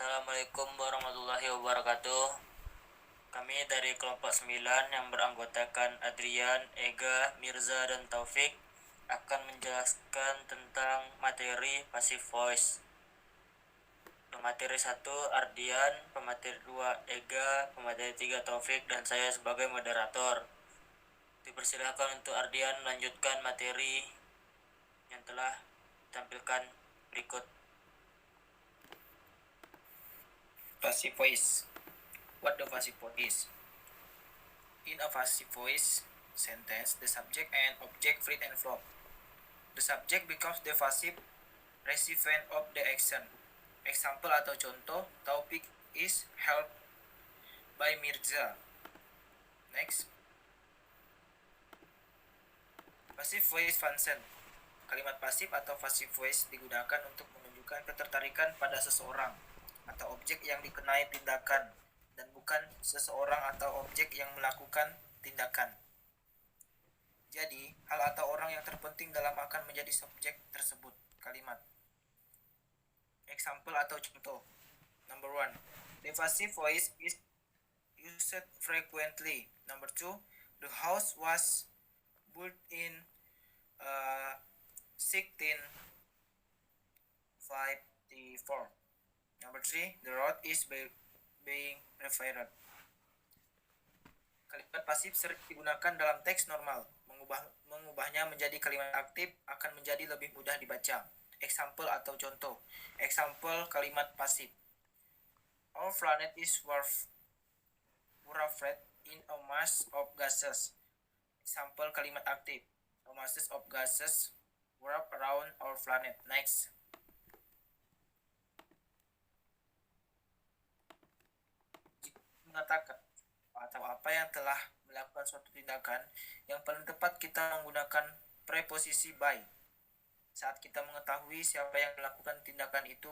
Assalamualaikum warahmatullahi wabarakatuh. Kami dari kelompok 9 yang beranggotakan Adrian, Ega, Mirza, dan Taufik akan menjelaskan tentang materi passive voice. Pemateri 1 Ardian, pemateri 2 Ega, pemateri 3 Taufik, dan saya sebagai moderator. Dipersilakan untuk Ardian melanjutkan materi yang telah ditampilkan berikut. Passive voice. What the passive voice is? In a passive voice sentence, the subject and object flip and flop. The subject becomes the passive recipient of the action. Example atau contoh, Taufik is helped by Mirza. Next. Passive voice function. Kalimat pasif atau passive voice digunakan untuk menunjukkan ketertarikan pada seseorang atau objek yang dikenai tindakan dan bukan seseorang atau objek yang melakukan tindakan. Jadi, hal atau orang yang terpenting dalam akan menjadi subjek tersebut. Kalimat. Example atau contoh. Number 1. The passive voice is used frequently. Number 2. The house was built in 1654. Number 3. The road is being repaired. Kalimat pasif sering digunakan dalam teks normal. Mengubahnya menjadi kalimat aktif akan menjadi lebih mudah dibaca. Example atau contoh. Example kalimat pasif. Our planet is wrapped in a mass of gases. Example kalimat aktif. A mass of gases wrap around our planet. Next. Mengatakan atau apa yang telah melakukan suatu tindakan, yang paling tepat kita menggunakan preposisi by. Saat kita mengetahui siapa yang melakukan tindakan itu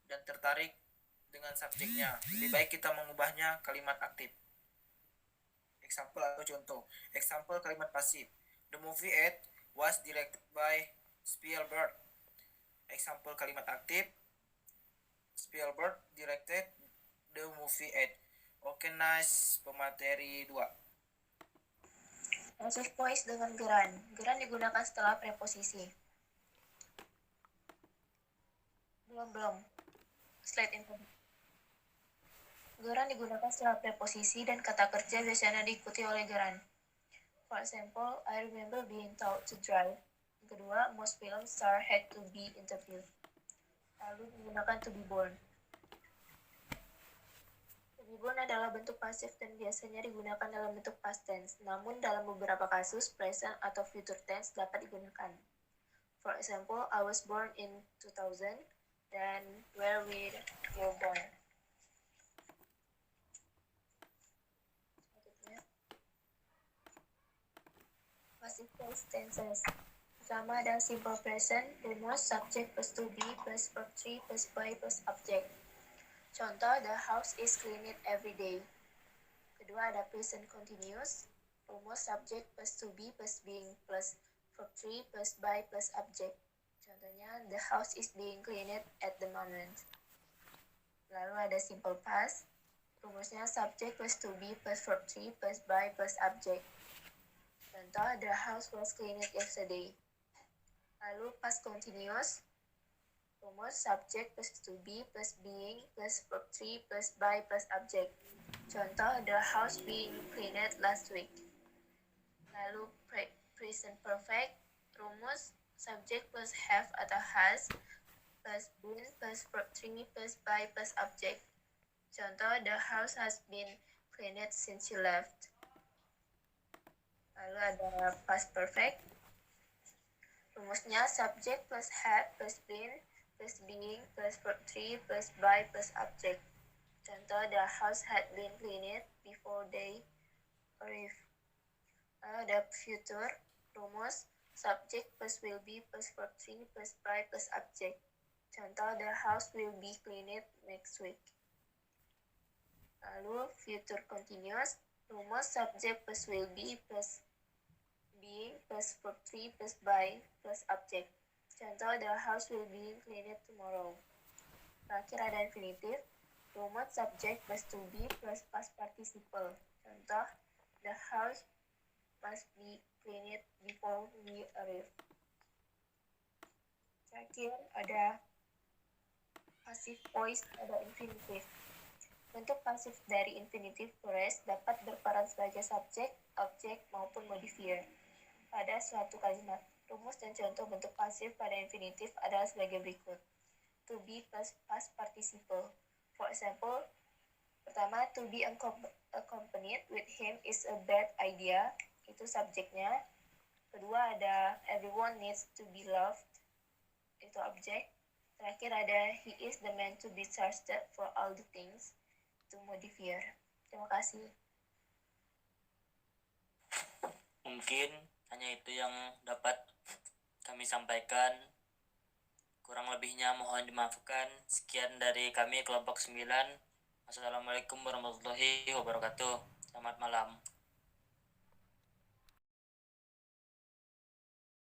dan tertarik dengan subjeknya, lebih baik kita mengubahnya kalimat aktif. Example atau contoh. Example kalimat pasif. The movie It was directed by Spielberg. Example kalimat aktif. Spielberg directed the movie It. Oke, nice. Pemateri 2. Passive voice dengan geran. Geran digunakan setelah preposisi. Belum. Slide info. Geran digunakan setelah preposisi dan kata kerja biasanya diikuti oleh geran. For example, I remember being taught to drive. Yang kedua, most film star had to be interviewed. Lalu digunakan to be born. To be born adalah bentuk pasif dan biasanya digunakan dalam bentuk past tense. Namun dalam beberapa kasus, present atau future tense dapat digunakan. For example, I was born in 2000 dan where we were born. Passive voice tenses. Pertama ada simple present, rumus, subject plus to be plus verb 3 plus by plus object. Contoh, the house is cleaned every day. Kedua ada present continuous, rumus, subject plus to be plus being plus verb 3 plus by plus object. Contohnya, the house is being cleaned at the moment. Lalu ada simple past, rumusnya subject plus to be plus verb 3 plus by plus object. Contoh, the house was cleaned yesterday. Lalu past continuous, rumus subject plus to be plus being plus verb 3 plus by plus object. Contoh, the house being cleaned last week. Lalu present perfect, rumus subject plus have atau has plus been plus verb 3 plus by plus object. Contoh, the house has been cleaned since you left. Lalu ada past perfect, rumusnya subject plus had plus been plus being plus verb 3 plus by plus object. Contoh, the house had been cleaned before they arrived. Lalu ada future, rumus subject plus will be plus verb 3 plus by plus object. Contoh, the house will be cleaned next week. Lalu future continuous, rumus subject plus will be plus being plus verb 3 plus by plus object. Contoh, the house will be cleaned tomorrow. Terakhir ada infinitif. Rumus subject plus to be plus past participle. Contoh, the house must be cleaned before we arrive. Terakhir ada passive voice, ada infinitif. Bentuk pasif dari infinitif phrase dapat berperan sebagai subjek, objek, maupun modifier pada suatu kalimat. Rumus dan contoh bentuk pasif pada infinitif adalah sebagai berikut. To be plus past participle. For example, pertama, to be accompanied with him is a bad idea. Itu subjeknya. Kedua ada everyone needs to be loved. Itu objek. Terakhir ada he is the man to be trusted for all the things. Itu modifier. Terima kasih. Mungkin hanya itu yang dapat kami sampaikan. Kurang lebihnya mohon dimaafkan. Sekian dari kami kelompok 9. Assalamualaikum warahmatullahi wabarakatuh. Selamat malam.